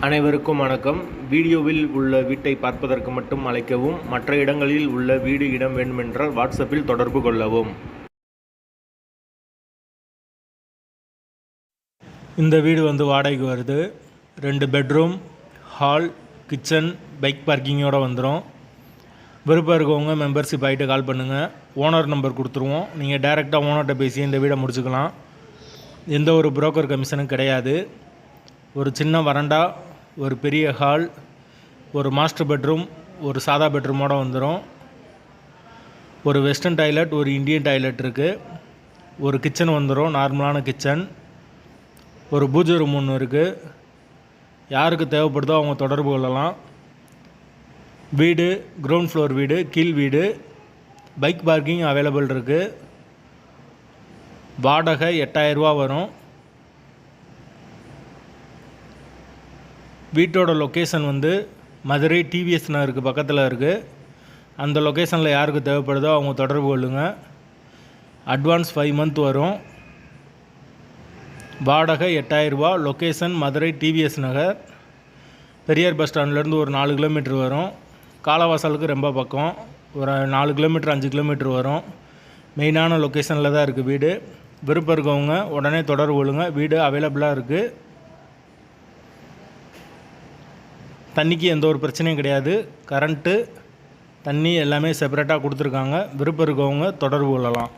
அனைவருக்கும் வணக்கம். வீடியோவில் உள்ள வீட்டை பார்ப்பதற்கு மட்டும் அழைக்கவும். மற்ற இடங்களில் உள்ள வீடு இடம் வேண்டுமென்றால் வாட்ஸ்அப்பில் தொடர்பு கொள்ளவும். இந்த வீடு வாடகைக்கு வருது. 2 பெட்ரூம், ஹால், கிச்சன், பைக் பார்க்கிங்கோடு வந்துடும். விருப்பம் இருக்கவங்க மெம்பர்ஷிப் ஆகிட்டு கால் பண்ணுங்கள். ஓனர் நம்பர் கொடுத்துருவோம். நீங்கள் டைரெக்டாக ஓனர்கிட்ட பேசி இந்த வீடை முடிச்சுக்கலாம். எந்த ஒரு புரோக்கர் கமிஷனும் கிடையாது. ஒரு சின்ன வராண்டா, ஒரு பெரிய ஹால், ஒரு மாஸ்டர் பெட்ரூம், ஒரு சாதா பெட்ரூமோடு வந்துடும். ஒரு வெஸ்டர்ன் டாய்லெட், ஒரு இந்தியன் டாய்லெட் இருக்குது. ஒரு கிச்சன் வந்துடும், நார்மலான கிச்சன். ஒரு பூஜை ரூம் ஒன்று இருக்குது. யாருக்கு தேவைப்படுதோ அவங்க தொடர்பு கொள்ளலாம். வீடு கிரவுண்ட் ஃப்ளோர் வீடு, கீழ் வீடு. பைக் பார்க்கிங் அவைலபிள் இருக்குது. வாடகை 8000 ரூபா வரும். வீட்டோட லொக்கேஷன் மதுரை டிவிஎஸ் நகருக்கு பக்கத்தில் இருக்குது. அந்த லொக்கேஷனில் யாருக்கு தேவைப்படுதோ அவங்க தொடர்பு கொள்ளுங்கள். அட்வான்ஸ் 5 மந்த் வரும். வாடகை 8000 ரூபா. லொக்கேஷன் மதுரை டிவிஎஸ் நகர். பெரியார் பஸ் ஸ்டாண்ட்லேருந்து ஒரு 4 கிலோமீட்டர் வரும். காலவாசலுக்கு ரொம்ப பக்கம். ஒரு 4 கிலோமீட்டர் 5 கிலோமீட்டர் வரும். மெயினான லொக்கேஷனில் தான் இருக்குது வீடு. விருப்பம் இருக்கவங்க உடனே தொடர்பு கொள்ளுங்கள். வீடு அவைலபிளாக இருக்குது. தண்ணிக்கு எந்த ஒரு பிரச்சனையும் கிடையாது. கரண்ட்டு, தண்ணி எல்லாமே செப்பரேட்டாக கொடுத்துருக்காங்க. விருப்பம் இருக்கவங்க தொடர்பு கொள்ளலாம்.